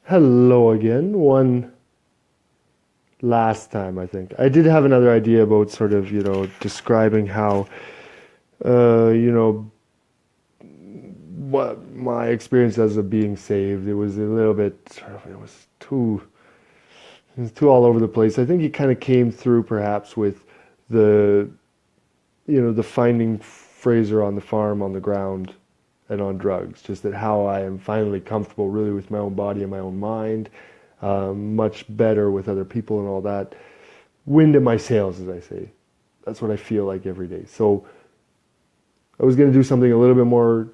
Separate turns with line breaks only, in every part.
Hello again. One last time, I think. I did have another idea about sort of, describing how, uh, you know, what my experience as of being saved. It was a little bit, it was too all over the place. I think it kind of came through perhaps with the, the finding Fraser on the farm, on the ground, and on drugs. Just that how I am finally comfortable really with my own body and my own mind, much better with other people and all that. Wind in my sails, as I say. That's what I feel like every day. So I was going to do something a little bit more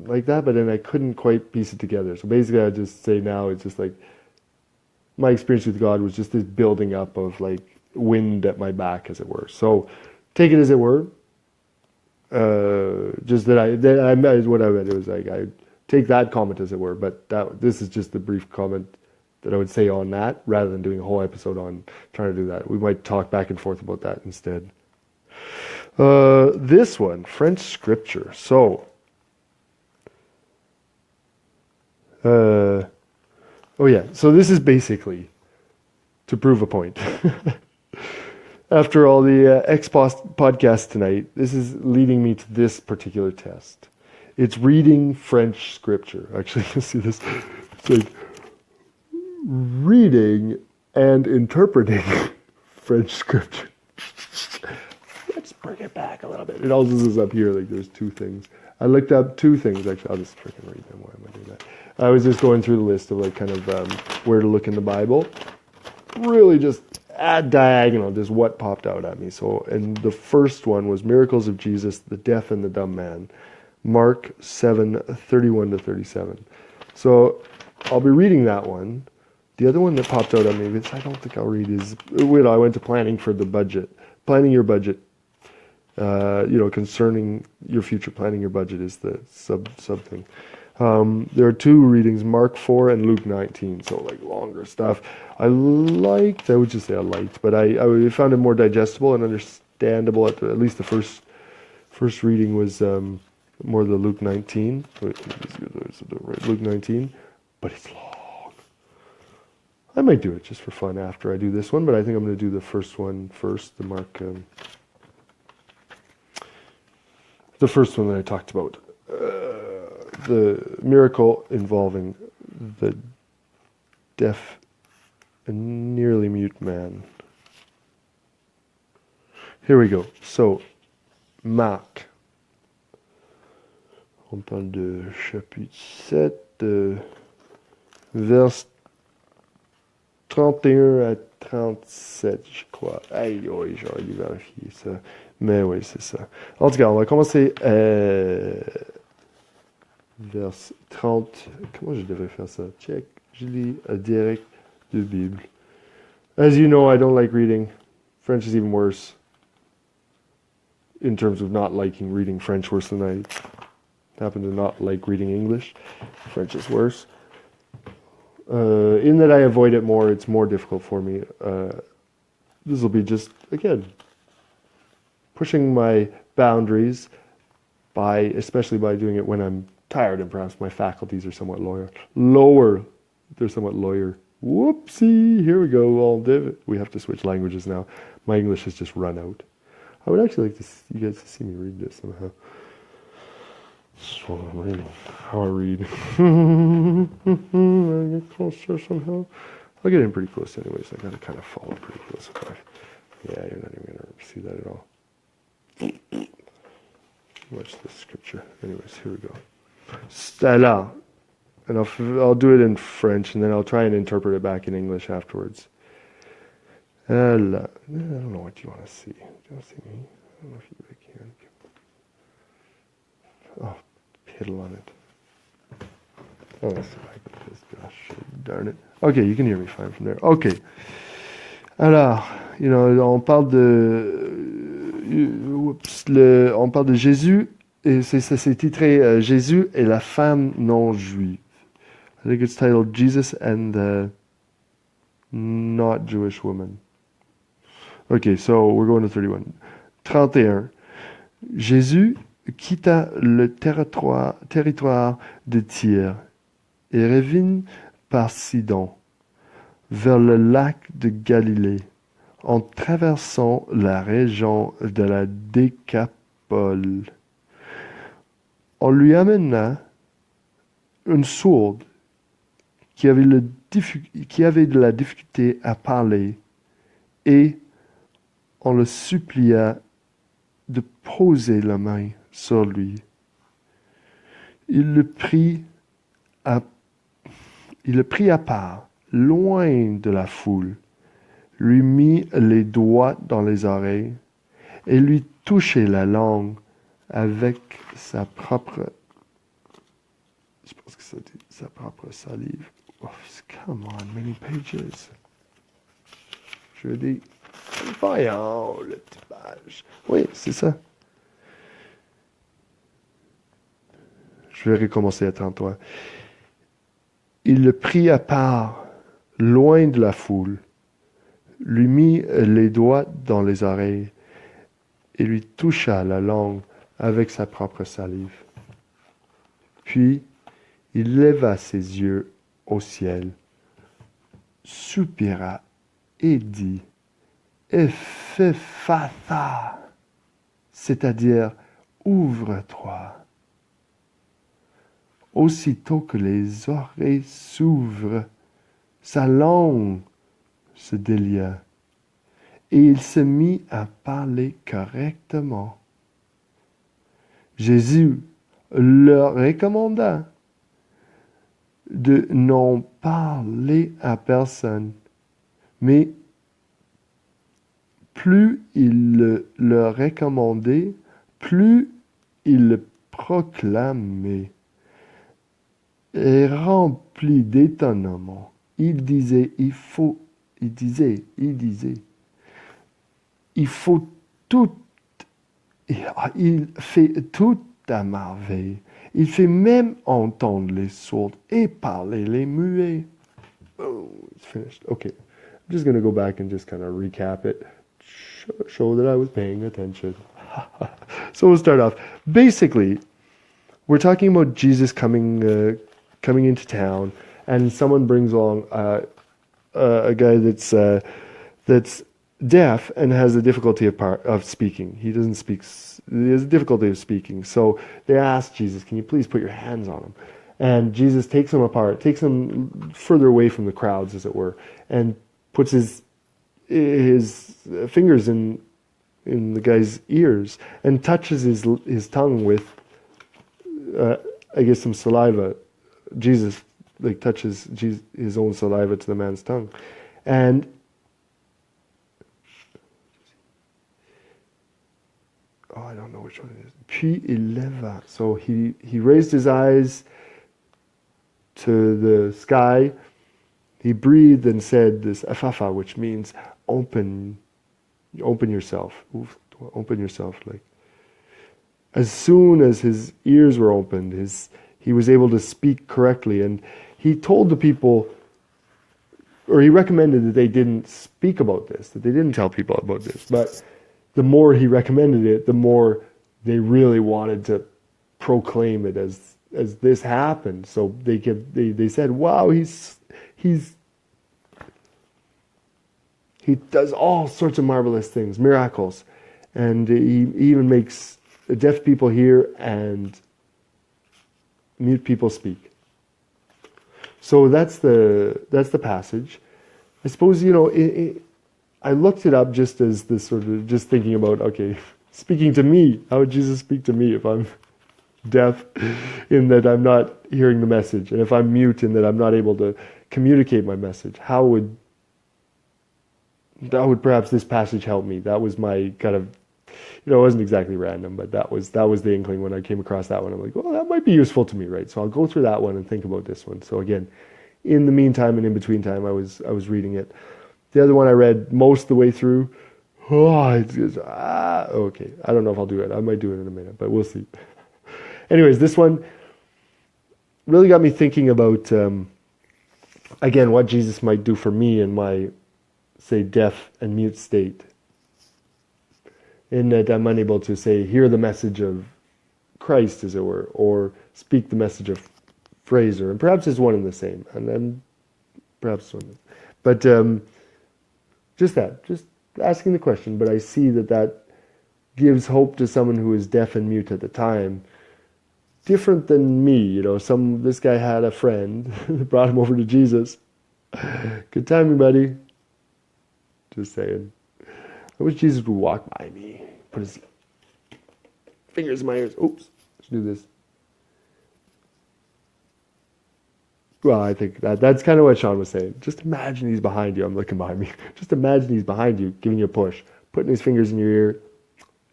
like that, but then I couldn't quite piece it together. So basically, I just say now it's just like my experience with God was just this building up of like wind at my back, as it were. So take it as it were. Just what I read. It was like I take that comment as it were, but this is just the brief comment that I would say on that, rather than doing a whole episode on trying to do that. We might talk back and forth about that instead. This one, French scripture. So, oh yeah. So this is basically to prove a point. After all the podcasts tonight, this is leading me to this particular test. It's reading French scripture. Actually, you see this? It's like reading and interpreting French scripture. Let's bring it back a little bit. It also says up here, like there's two things. I looked up two things. Actually, I'll just freaking read them. Why am I doing that? I was just going through the list of like kind of where to look in the Bible. Really just at diagonal, just what popped out at me. So, and the first one was Miracles of Jesus, the Deaf and the Dumb Man, Mark 7:31-37. So, I'll be reading that one. The other one that popped out at me, which I don't think I'll read, is I went to planning for the budget. Planning your budget, concerning your future. Planning your budget is the sub thing. There are two readings, Mark 4 and Luke 19, so like longer stuff. I would just say I liked, but I found it more digestible and understandable. At least the first reading was more the Luke 19. Luke 19, but it's long. I might do it just for fun after I do this one, but I think I'm going to do the first one first, the Mark, the first one that I talked about. The miracle involving the deaf and nearly mute man. Here we go. So, Marc. On parle de chapitre 7, vers 31 à 37, je crois. Aïe, j'aurais dû vérifier ça. Mais oui, c'est ça. En tout cas, on va commencer vers 30. Comment je devrais faire ça? Check. Je lis direct de Bible. As you know, I don't like reading. French is even worse. In terms of not liking reading French worse than I happen to not like reading English. French is worse. In that I avoid it more, it's more difficult for me. This will be just, again, pushing my boundaries especially by doing it when I'm tired and perhaps my faculties are somewhat lower. They're somewhat lower. Whoopsie, here we go. We have to switch languages now. My English has just run out. I would actually like you guys to see me read this somehow. That's what I'm reading. How I read. I get closer somehow. I'll get in pretty close anyways. I gotta kind of follow pretty close. Yeah, you're not even gonna see that at all. Watch the scripture. Anyways, here we go. Stella. And I'll do it in French, and then I'll try and interpret it back in English afterwards. I don't know what you want to see. Do you want to see me? I don't know if you really can. Oh, piddle on it. Oh, let's see if I can just, gosh, darn it. Okay, you can hear me fine from there. Okay. Alors, on parle de Jésus, et ça c'est titré Jésus et la femme non juive. I think it's titled Jesus and the not Jewish woman. Okay, so we're going to 31. 31. Jésus quitta le territoire de Tyr et revint par Sidon, vers le lac de Galilée, en traversant la région de la Décapole. On lui amena une sourde qui avait de la difficulté à parler, et on le supplia de poser la main sur lui. Il le prit à part, loin de la foule, lui mit les doigts dans les oreilles et lui touchait la langue avec sa propre, je pense que ça dit sa propre salive. Oh, come on, many pages. Je dis, voyons, le petit page. Oui, c'est ça. Je vais recommencer à 33. Il le prit à part, loin de la foule, lui mit les doigts dans les oreilles et lui toucha la langue avec sa propre salive. Puis, il leva ses yeux au ciel, soupira et dit, Ephatha, c'est-à-dire, ouvre-toi. Aussitôt que les oreilles s'ouvrent, sa langue se délia, et il se mit à parler correctement. Jésus leur recommanda de n'en parler à personne, mais plus il le recommandait, plus il le proclamait. Et rempli d'étonnement, il disait, il faut tout, il fait tout à merveille. Il fait même entendre les sourds et parler les muets. Oh, it's finished. Okay. I'm just going to go back and just kind of recap it. Show that I was paying attention. So we'll start off. Basically, we're talking about Jesus coming into town, and someone brings along a guy that's deaf and has a difficulty of speaking. He has a difficulty of speaking. So they ask Jesus, "Can you please put your hands on him?" And Jesus takes him apart, takes him further away from the crowds, as it were, and puts his fingers in the guy's ears and touches his tongue with, I guess, some saliva. Jesus touches his own saliva to the man's tongue, and I don't know which one it is. Puis il leva. So he raised his eyes to the sky. He breathed and said this Ephatha, which means open yourself. Open yourself. Like, as soon as his ears were opened, he was able to speak correctly, and he told the people, or he recommended that they didn't speak about this, that they didn't tell people about this. But the more he recommended it, the more they really wanted to proclaim it as this happened. So they said, "Wow, he does all sorts of marvelous things, miracles, and he even makes deaf people hear and mute people speak." So that's the passage. I suppose, I looked it up just as this sort of, just thinking about, okay, speaking to me, how would Jesus speak to me if I'm deaf, in that I'm not hearing the message, and if I'm mute, in that I'm not able to communicate my message? How would perhaps this passage help me? That was my kind of, it wasn't exactly random, but that was the inkling when I came across that one. I'm like, well, that might be useful to me, right? So I'll go through that one and think about this one. So again, in the meantime and in between time, I was reading it. The other one I read most of the way through. Okay. I don't know if I'll do it. I might do it in a minute, but we'll see. Anyways, this one really got me thinking about, again, what Jesus might do for me in my, say, deaf and mute state. In that I'm unable to, say, hear the message of Christ, as it were, or speak the message of Fraser. And perhaps it's one and the same. And then Perhaps one does. But just asking the question. But I see that gives hope to someone who was deaf and mute at the time. Different than me, you know. This guy had a friend that brought him over to Jesus. Good timing, buddy. Just saying. I wish Jesus would walk by me, put his fingers in my ears. Oops, let's do this. Well, I think that's kind of what Sean was saying. Just imagine he's behind you. I'm looking behind me. Just imagine he's behind you, giving you a push, putting his fingers in your ear,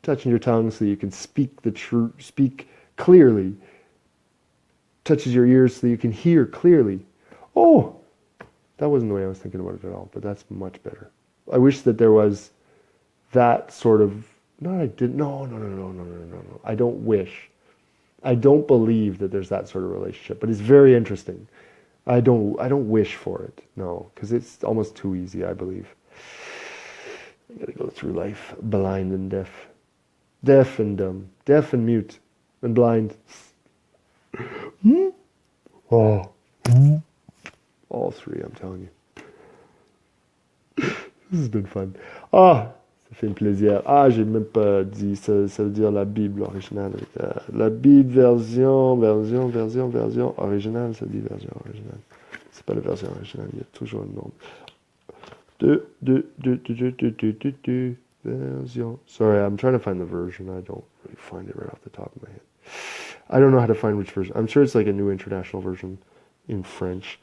touching your tongue so you can speak speak clearly. Touches your ears so you can hear clearly. Oh, that wasn't the way I was thinking about it at all, but that's much better. I wish that there was that sort of. No, I didn't. No. I don't wish. I don't believe that there's that sort of relationship, but it's very interesting. I don't wish for it. No, because it's almost too easy, I believe. I gotta go through life blind and deaf. Deaf and dumb. Deaf and mute. And blind. Oh. All three, I'm telling you. This has been fun. Ah, ça fait un plaisir. Ah, j'ai même pas dit, ça veut dire la Bible originale. La Bible version originale, ça dit version originale. C'est pas la version originale, il y a toujours un nom. Version. Sorry, I'm trying to find the version. I don't really find it right off the top of my head. I don't know how to find which version. I'm sure it's like a New International Version in French.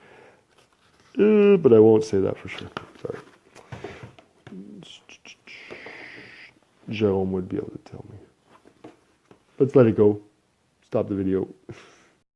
But I won't say that for sure. Sorry. Jerome would be able to tell me. Let's let it go. Stop the video.